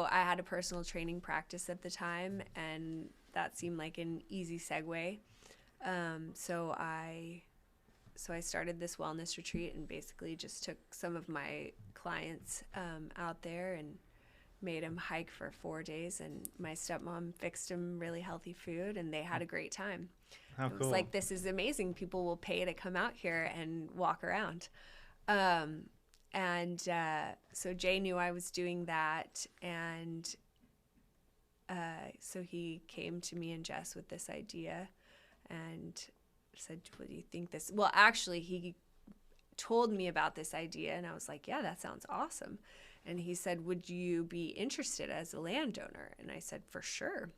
I had a personal training practice at the time, and that seemed like an easy segue. So I started this wellness retreat and basically just took some of my clients out there and made them hike for 4 days, and my stepmom fixed them really healthy food, and they had a great time. How It cool. was like, this is amazing. People will pay to come out here and walk around. So Jay knew I was doing that, and so he came to me and Jess with this idea and said, what do you think this? Well, actually, he told me about this idea, and I was like, yeah, that sounds awesome. And he said, would you be interested as a landowner? And I said, for sure.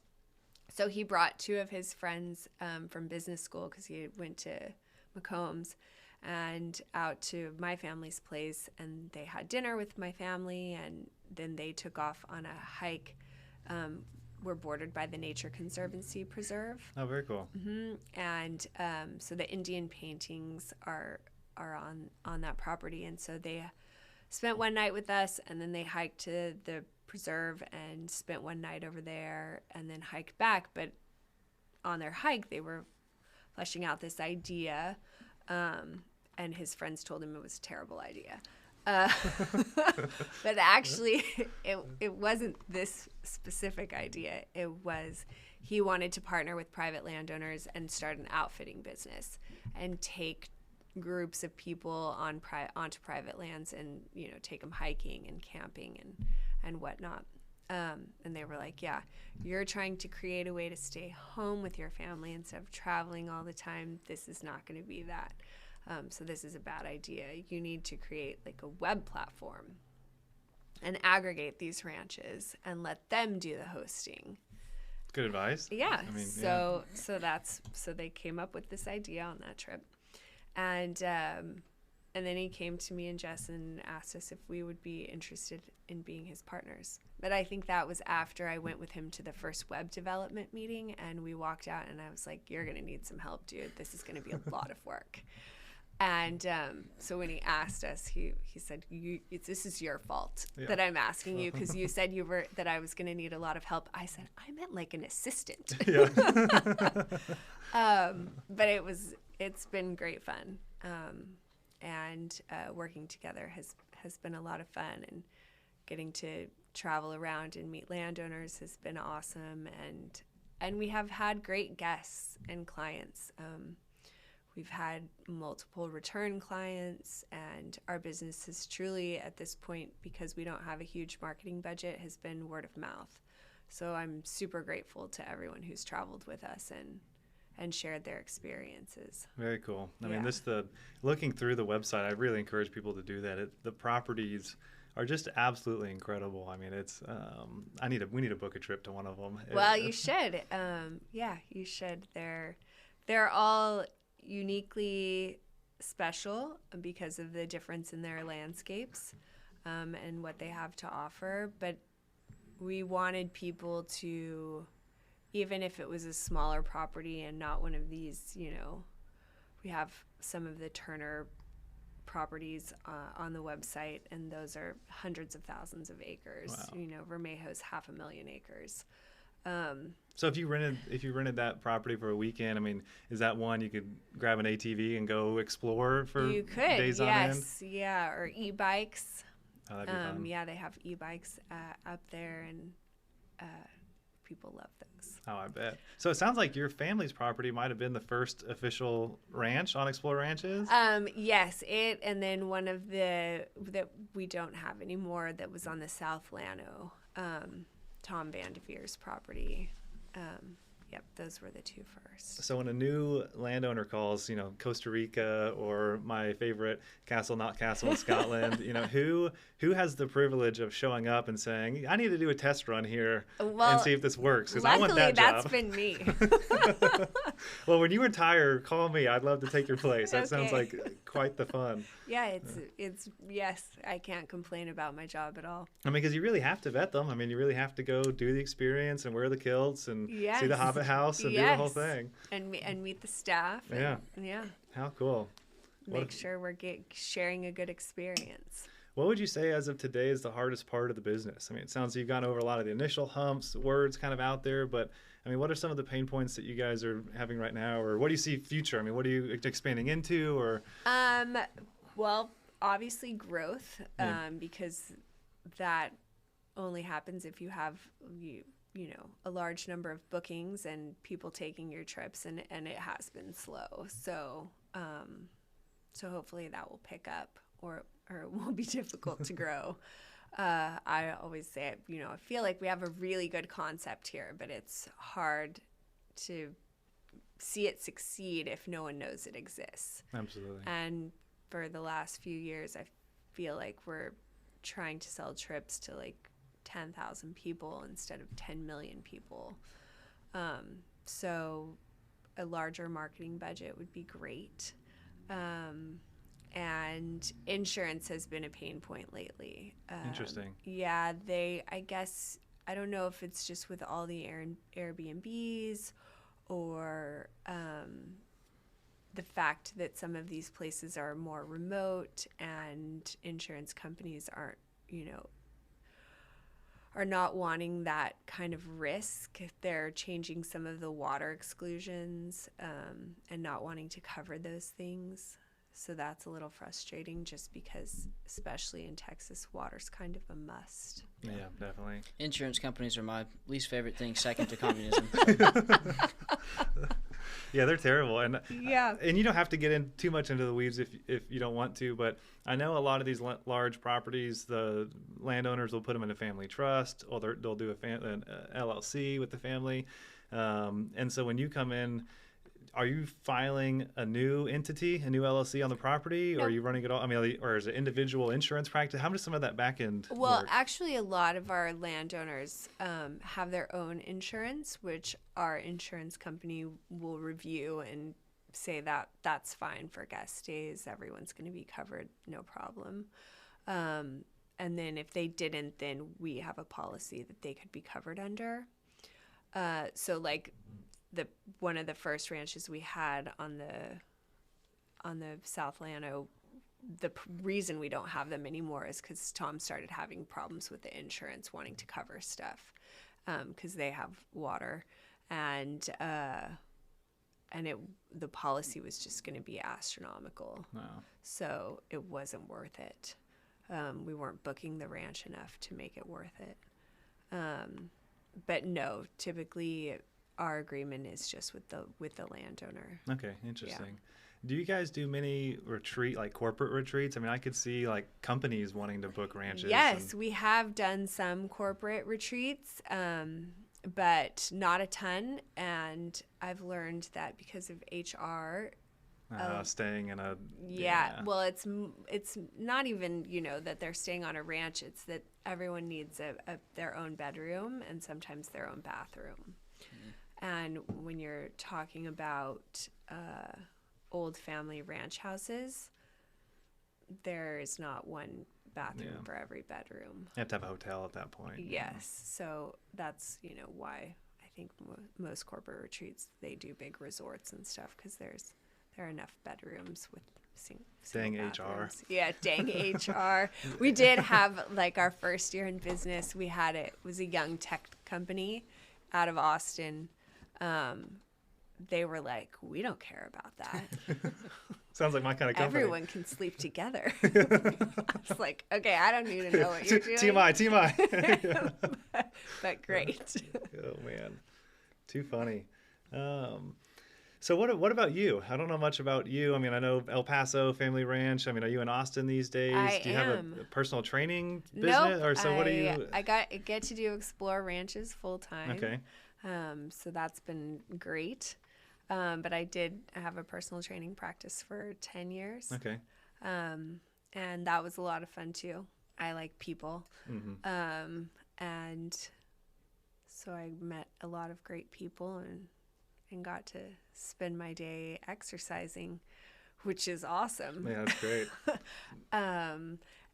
So he brought two of his friends from business school, because he went to McCombs, and out to my family's place, and they had dinner with my family, and then they took off on a hike. We're bordered by the Nature Conservancy Preserve. Oh, very cool. Mm-hmm. And so the Indian paintings are on that property, and so they spent one night with us, and then they hiked to the preserve and spent one night over there, and then hiked back. But on their hike, they were fleshing out this idea, and his friends told him it was a terrible idea. But actually, it wasn't this specific idea. It was, he wanted to partner with private landowners and start an outfitting business and take groups of people onto private lands and, take them hiking and camping and whatnot. And they were like, yeah, you're trying to create a way to stay home with your family instead of traveling all the time. This is not going to be that. So this is a bad idea. You need to create like a web platform and aggregate these ranches and let them do the hosting. Good advice. Yeah. I mean, so they came up with this idea on that trip. And then he came to me and Jess and asked us if we would be interested in being his partners. But I think that was after I went with him to the first web development meeting, and we walked out, and I was like, you're going to need some help, dude. This is going to be a lot of work. And so when he asked us, he said, this is your fault that I'm asking you, because you said that I was going to need a lot of help. I said, I meant like an assistant. Yeah. But it's been great fun. And working together has been a lot of fun, and getting to travel around and meet landowners has been awesome. And we have had great guests and clients. We've had multiple return clients, and our business is truly at this point, because we don't have a huge marketing budget, has been word of mouth. So I'm super grateful to everyone who's traveled with us and shared their experiences. Very cool. I mean, looking through the website, I really encourage people to do that. The properties are just absolutely incredible. I mean, it's we need to book a trip to one of them. Well, you should. You should. They're all uniquely special because of the difference in their landscapes and what they have to offer. But we wanted people to, even if it was a smaller property and not one of these, we have some of the Turner properties on the website, and those are hundreds of thousands of acres. Wow. Vermejo's 500,000 acres. So if you rented that property for a weekend, I mean, is that one you could grab an ATV and go explore for days on end? Yeah, or e-bikes. Oh, that'd be fun. Yeah, they have e-bikes up there, and people love those. Oh, I bet. So it sounds like your family's property might have been the first official ranch on Explore Ranches? Yes, and then one of that we don't have anymore that was on the South Llano, Tom Vandevier's property. Yep, those were the two first. So when a new landowner calls, Costa Rica or my favorite Castle Not Castle in Scotland, who has the privilege of showing up and saying, I need to do a test run here and see if this works, because I want that job. That's been me. Well, when you retire, call me. I'd love to take your place. That sounds like quite the fun. Yeah, it's yes, I can't complain about my job at all. I mean, because you really have to vet them. I mean, you really have to go do the experience and wear the kilts and see the Hobbit house and do the whole thing. And meet the staff. Yeah. How cool. Make sure we're sharing a good experience. What would you say as of today is the hardest part of the business? I mean, it sounds like you've gone over a lot of the initial humps, words kind of out there, but I mean, what are some of the pain points that you guys are having right now, or what do you see future? I mean, what are you expanding into, or? Well, obviously growth, because that only happens if you have a large number of bookings and people taking your trips, and it has been slow. So hopefully that will pick up, or it won't be difficult to grow. I always say, I feel like we have a really good concept here, but it's hard to see it succeed if no one knows it exists. Absolutely. And for the last few years, I feel like we're trying to sell trips to like 10,000 people instead of 10 million people. So a larger marketing budget would be great. And insurance has been a pain point lately. Interesting. Yeah, I guess, I don't know if it's just with all the Airbnbs or the fact that some of these places are more remote and insurance companies aren't, are not wanting that kind of risk. They're changing some of the water exclusions and not wanting to cover those things. So that's a little frustrating, just because, especially in Texas, water's kind of a must. Yeah, definitely. Insurance companies are my least favorite thing, second to communism. Yeah, they're terrible. And and you don't have to get in too much into the weeds if you don't want to, but I know a lot of these large properties, the landowners will put them in a family trust, or they'll do an LLC with the family. And so when you come in, are you filing a new entity, a new LLC on the property, or are you running it all? I mean, or is it individual insurance practice? How does some of that back end work? Actually, a lot of our landowners have their own insurance, which our insurance company will review and say that that's fine for guest stays. Everyone's going to be covered, no problem. And then if they didn't, then we have a policy that they could be covered under. So like one of the first ranches we had on the South Llano, the reason we don't have them anymore is because Tom started having problems with the insurance wanting to cover stuff because they have water, and the policy was just going to be astronomical. Wow. So it wasn't worth it. We weren't booking the ranch enough to make it worth it. But no, typically our agreement is just with the landowner. Okay, interesting. Do you guys do many corporate retreats? I mean, I could see like companies wanting to book ranches. Yes, we have done some corporate retreats, but not a ton. And I've learned that because of HR, staying in a well, it's not even that they're staying on a ranch. It's that everyone needs their own bedroom and sometimes their own bathroom. Mm-hmm. And when you're talking about old family ranch houses, there is not one bathroom for every bedroom. You have to have a hotel at that point. Yes, so that's why I think most corporate retreats, they do big resorts and stuff, because there are enough bedrooms with dang bathrooms. HR. Yeah, dang HR. We did have like our first year in business. It was a young tech company out of Austin. They were like, we don't care about that. Sounds like my kind of company. Everyone can sleep together. I was like, okay, I don't need to know what you're doing. TMI. But great. Oh man, too funny. So what about you? I don't know much about you. I mean, I know El Paso Family Ranch. I mean, are you in Austin these days? Do you have a personal training business? Nope. Or so what are you? I get to do Explore Ranches full time. Okay. So that's been great. But I did have a personal training practice for 10 years. Okay. And that was a lot of fun too. I like people. Mm-hmm. And so I met a lot of great people and got to spend my day exercising, which is awesome. Yeah, that's great.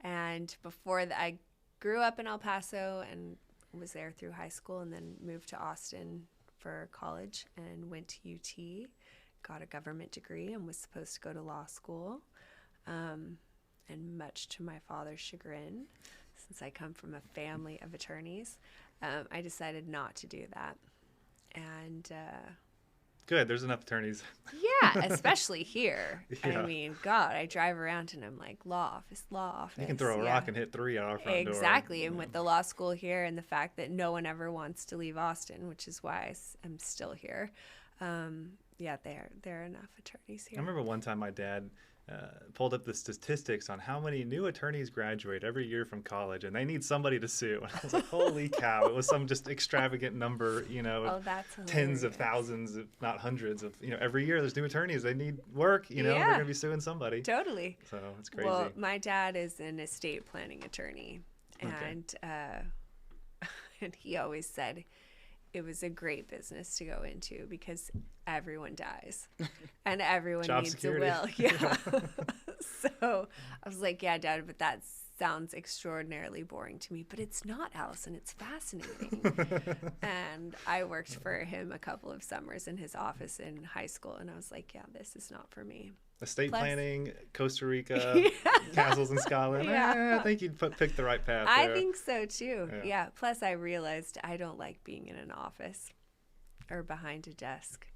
And before that, I grew up in El Paso and was there through high school, and then moved to Austin for college and went to UT, got a government degree, and was supposed to go to law school. And much to my father's chagrin, since I come from a family of attorneys, I decided not to do that. And good, there's enough attorneys. Yeah, especially here. Yeah. I mean, God, I drive around and I'm like, law office. You can throw a rock and hit 3 at our front door. Exactly. And with the law school here and the fact that no one ever wants to leave Austin, which is why I'm still here. Yeah, there are enough attorneys here. I remember one time my dad pulled up the statistics on how many new attorneys graduate every year from college, and they need somebody to sue. And I was like, holy cow. It was some just extravagant number, That's tens of thousands, if not hundreds of, every year there's new attorneys. They need work, they're going to be suing somebody. Totally. So it's crazy. Well, my dad is an estate planning attorney, and and he always said it was a great business to go into because everyone dies and everyone Job needs security. a will. Yeah. So I was like, yeah, Dad, but that sounds extraordinarily boring to me. But it's not, Allison. It's fascinating. And I worked for him a couple of summers in his office in high school. And I was like, yeah, this is not for me. Estate planning, Costa Rica, castles in Scotland. Yeah. I think you'd pick the right path I there. think so too. Yeah. Plus, I realized I don't like being in an office or behind a desk.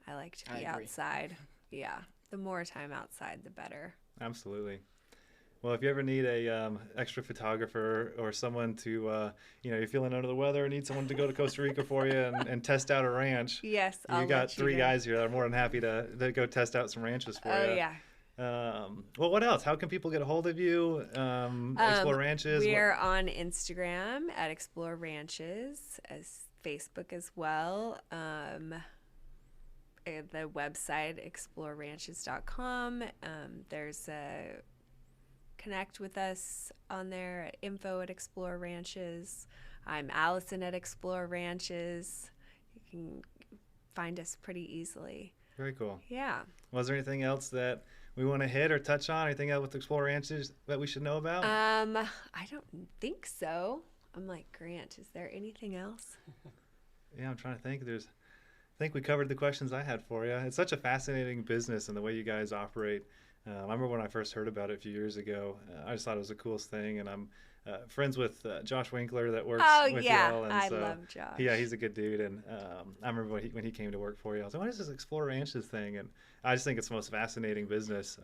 I like to be outside. Yeah. The more time outside, the better. Absolutely. Well, if you ever need a extra photographer or someone to, you're feeling under the weather and need someone to go to Costa Rica for you and test out a ranch. Yes, you got 3 guys here that are more than happy to go test out some ranches for you. Oh, yeah. Well, what else? How can people get a hold of you? Explore Ranches? We are on Instagram at Explore Ranches, as Facebook as well. The website, exploreranches.com. There's a connect with us on there at info@Explore Ranches. I'm Allison at Explore Ranches. You can find us pretty easily. Very cool. Yeah. Was there anything else that we want to hit or touch on? Anything else with Explore Ranches that we should know about? I don't think so. I'm like, Grant, is there anything else? Yeah, I'm trying to think. I think we covered the questions I had for you. It's such a fascinating business and the way you guys operate. I remember when I first heard about it a few years ago. I just thought it was the coolest thing, and I'm friends with Josh Winkler that works with y'all. And I so, love Josh. Yeah, he's a good dude, and I remember when he came to work for you, I was like, "What is this Explore Ranches thing?" And I just think it's the most fascinating business.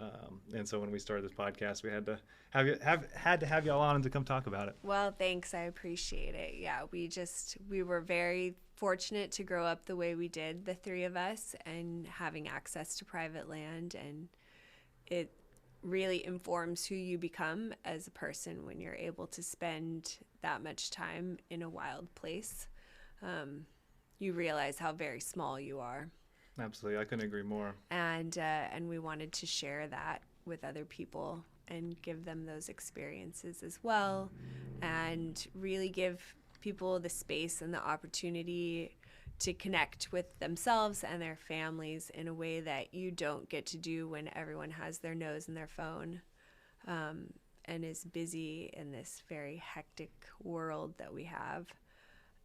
And so when we started this podcast, we had to have y'all on to come talk about it. Well, thanks. I appreciate it. Yeah, we were very fortunate to grow up the way we did, the three of us, and having access to private land, and it really informs who you become as a person when you're able to spend that much time in a wild place. You realize how very small you are. Absolutely, I couldn't agree more. And we wanted to share that with other people and give them those experiences as well, and really give people the space and the opportunity to connect with themselves and their families in a way that you don't get to do when everyone has their nose in their phone, and is busy in this very hectic world that we have.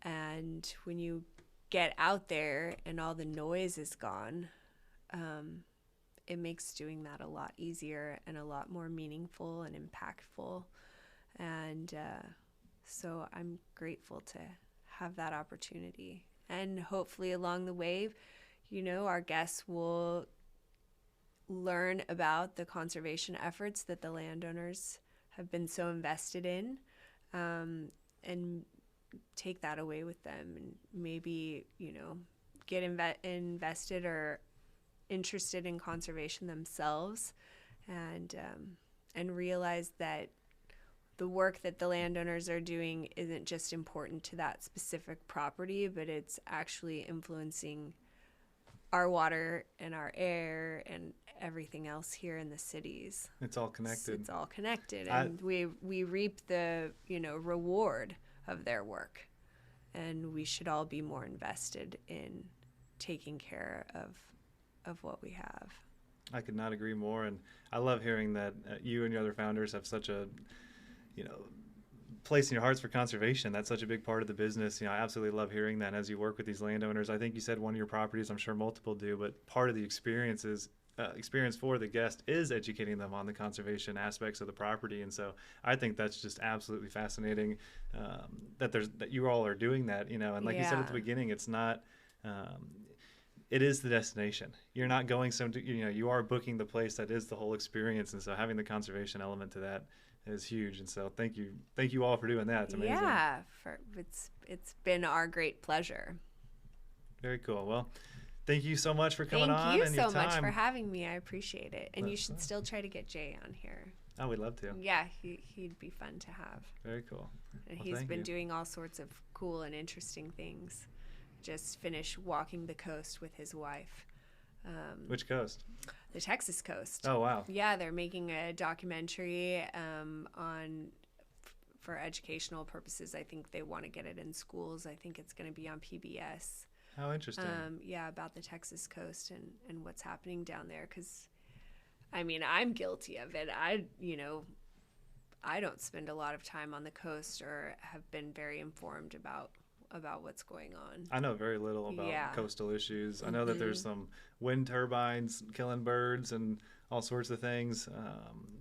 And when you get out there and all the noise is gone, it makes doing that a lot easier and a lot more meaningful and impactful. And so I'm grateful to have that opportunity. And hopefully along the way, our guests will learn about the conservation efforts that the landowners have been so invested in, and take that away with them, and maybe, get invested or interested in conservation themselves, and realize that the work that the landowners are doing isn't just important to that specific property, but it's actually influencing our water and our air and everything else here in the cities. It's all connected. It's all connected, and we reap the reward of their work, and we should all be more invested in taking care of what we have. I could not agree more, and I love hearing that you and your other founders have such a place in your hearts for conservation. That's such a big part of the business. I absolutely love hearing that. And as you work with these landowners, I think you said one of your properties, I'm sure multiple do, but part of the experience for the guest is educating them on the conservation aspects of the property. And so I think that's just absolutely fascinating, that you all are doing that, and like you said at the beginning, it's not, it is the destination. You're not going you are booking the place that is the whole experience. And so having the conservation element to that is huge. And so thank you all for doing that. It's amazing. Yeah, it's been our great pleasure. Very cool. Well, thank you so much for coming on. Thank you so much for having me. I appreciate it. And you should still try to get Jay on here. Oh, we'd love to. Yeah, he'd be fun to have. Very cool. And he's been doing all sorts of cool and interesting things. Just finished walking the coast with his wife. Which coast? The Texas coast. Oh, wow. Yeah, they're making a documentary for educational purposes. I think they want to get it in schools. I think it's going to be on PBS. How interesting. Yeah, about the Texas coast and what's happening down there. Because, I'm guilty of it. I don't spend a lot of time on the coast or have been very informed about what's going on. I know very little about coastal issues. I know that there's some wind turbines killing birds and all sorts of things,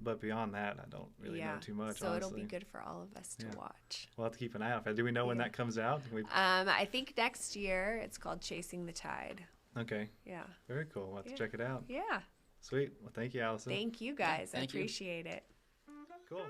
but beyond that, I don't really know too much. So honestly. It'll be good for all of us to watch. We'll have to keep an eye out for it. Do we know when that comes out? I think next year. It's called Chasing the Tide. Okay. Yeah. Very cool. We'll have to check it out. Yeah. Sweet. Well, thank you, Allison. Thank you, guys. I appreciate it. Cool.